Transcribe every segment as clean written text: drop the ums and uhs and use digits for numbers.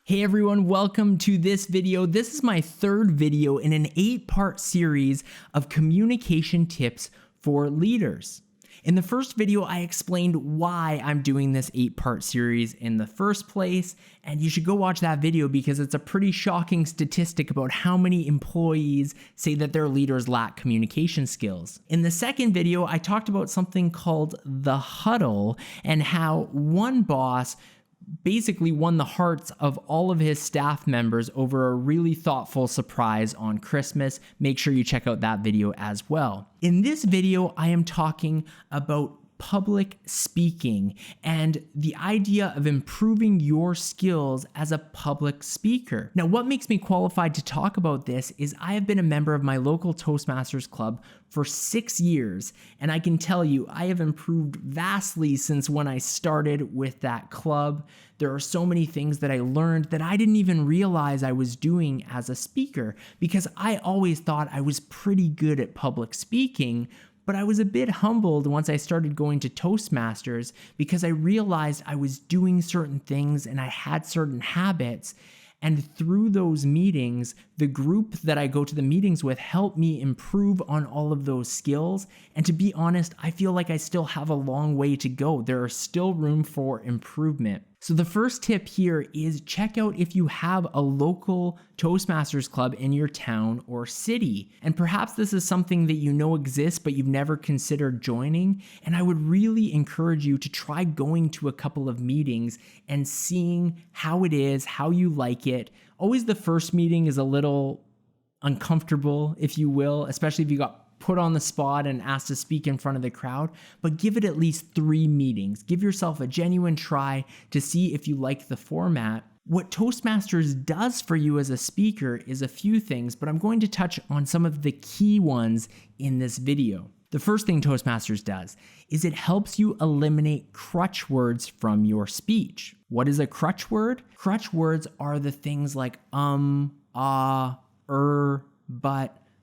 Hey everyone, welcome to this video. This is my third video in an 8-part series of communication tips for leaders. In the first video, I explained why I'm doing this 8-part series in the first place, and you should go watch that video because it's a pretty shocking statistic about how many employees say that their leaders lack communication skills. In the second video, I talked about something called the huddle and how one boss basically won the hearts of all of his staff members over a really thoughtful surprise on Christmas. Make sure you check out that video as well. In this video, I am talking about public speaking and the idea of improving your skills as a public speaker. Now, what makes me qualified to talk about this is I have been a member of my local Toastmasters club for 6 years, and I can tell you I have improved vastly since when I started with that club. There are so many things that I learned that I didn't even realize I was doing as a speaker because I always thought I was pretty good at public speaking. But I was a bit humbled once I started going to Toastmasters because I realized I was doing certain things and I had certain habits. And through those meetings, the group that I go to the meetings with helped me improve on all of those skills. And to be honest, I feel like I still have a long way to go. There is still room for improvement. So the first tip here is check out if you have a local Toastmasters club in your town or city. And perhaps this is something that you know exists, but you've never considered joining. And I would really encourage you to try going to a couple of meetings and seeing how it is, how you like it. Always the first meeting is a little uncomfortable, if you will, especially if you got put on the spot and asked to speak in front of the crowd, but give it at least 3 meetings. Give yourself a genuine try to see if you like the format. What Toastmasters does for you as a speaker is a few things, but I'm going to touch on some of the key ones in this video. The first thing Toastmasters does is it helps you eliminate crutch words from your speech. What is a crutch word? Crutch words are the things like but,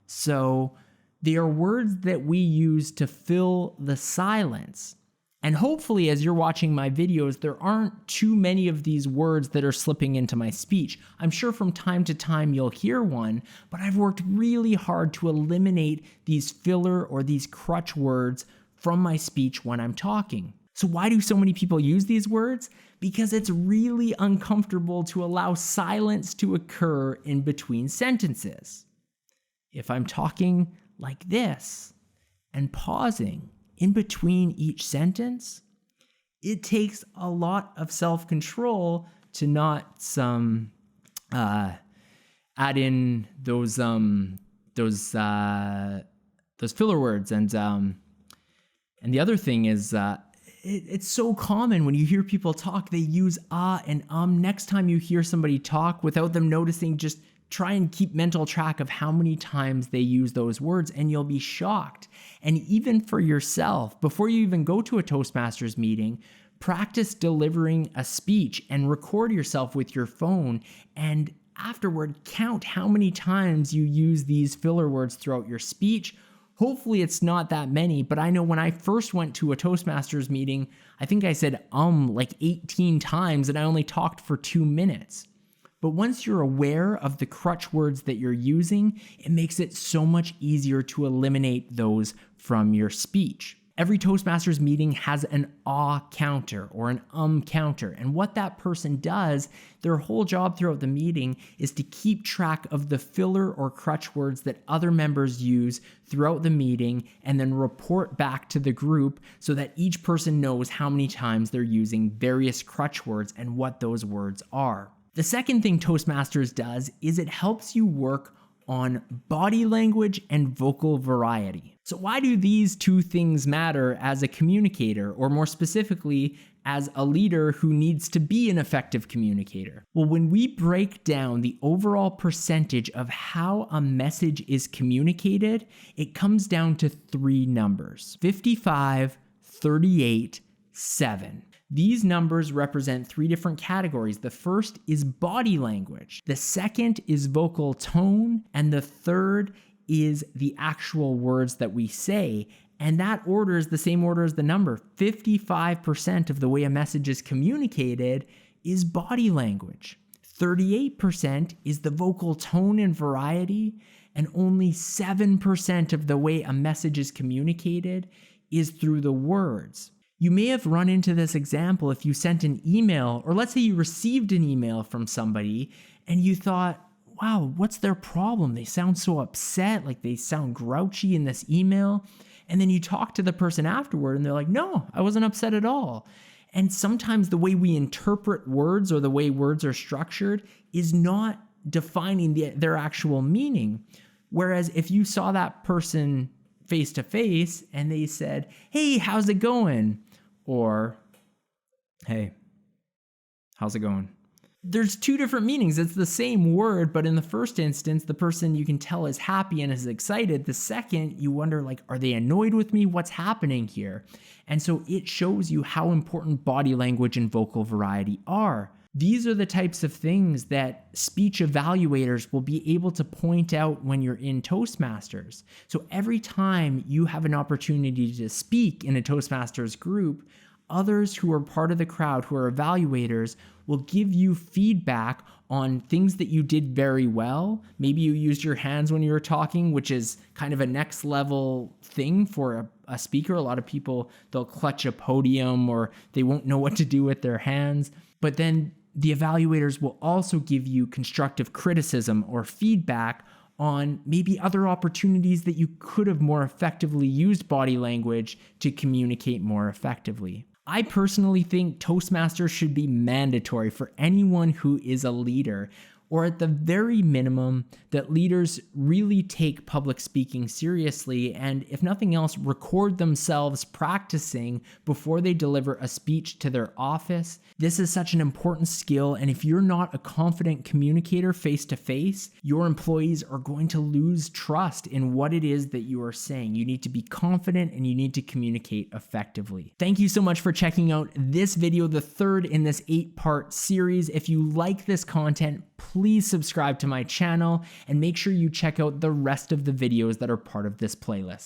so. They are words that we use to fill the silence. And hopefully, as you're watching my videos, there aren't too many of these words that are slipping into my speech. I'm sure from time to time you'll hear one, but I've worked really hard to eliminate these filler or these crutch words from my speech when I'm talking. So why do so many people use these words? Because it's really uncomfortable to allow silence to occur in between sentences. If I'm talking like this and pausing in between each sentence, it takes a lot of self-control to not add in those filler words. And the other thing is it's so common when you hear people talk, they use and Next time you hear somebody talk without them noticing, just try and keep mental track of how many times they use those words and you'll be shocked. And even for yourself, before you even go to a Toastmasters meeting, practice delivering a speech and record yourself with your phone. And afterward, count how many times you use these filler words throughout your speech. Hopefully it's not that many, but I know when I first went to a Toastmasters meeting, I think I said like 18 times and I only talked for 2 minutes. But once you're aware of the crutch words that you're using, it makes it so much easier to eliminate those from your speech. Every Toastmasters meeting has an counter or an counter. And what that person does, their whole job throughout the meeting is to keep track of the filler or crutch words that other members use throughout the meeting and then report back to the group so that each person knows how many times they're using various crutch words and what those words are. The second thing Toastmasters does is it helps you work on body language and vocal variety. So why do these two things matter as a communicator, or more specifically, as a leader who needs to be an effective communicator? Well, when we break down the overall percentage of how a message is communicated, it comes down to 3 numbers: 55, 38, 7. These numbers represent 3 different categories. The first is body language. The second is vocal tone. And the third is the actual words that we say. And that order is the same order as the number. 55% of the way a message is communicated is body language. 38% is the vocal tone and variety, and only 7% of the way a message is communicated is through the words. You may have run into this example if you sent an email, or let's say you received an email from somebody and you thought, wow, what's their problem? They sound so upset, like they sound grouchy in this email. And then you talk to the person afterward and they're like, no, I wasn't upset at all. And sometimes the way we interpret words or the way words are structured is not defining their actual meaning. Whereas if you saw that person face to face and they said, hey, how's it going? Or, hey, how's it going? There's two different meanings. It's the same word, but in the first instance, the person you can tell is happy and is excited. The second, you wonder, like, are they annoyed with me? What's happening here? And so it shows you how important body language and vocal variety are. These are the types of things that speech evaluators will be able to point out when you're in Toastmasters. So every time you have an opportunity to speak in a Toastmasters group, others who are part of the crowd, who are evaluators, will give you feedback on things that you did very well. Maybe you used your hands when you were talking, which is kind of a next level thing for a speaker. A lot of people, they'll clutch a podium or they won't know what to do with their hands. But then the evaluators will also give you constructive criticism or feedback on maybe other opportunities that you could have more effectively used body language to communicate more effectively. I personally think Toastmasters should be mandatory for anyone who is a leader, or at the very minimum, that leaders really take public speaking seriously and, if nothing else, record themselves practicing before they deliver a speech to their office. This is such an important skill, and if you're not a confident communicator face to face, your employees are going to lose trust in what it is that you are saying. You need to be confident and you need to communicate effectively. Thank you so much for checking out this video, the third in this 8-part series. If you like this content, please subscribe to my channel and make sure you check out the rest of the videos that are part of this playlist.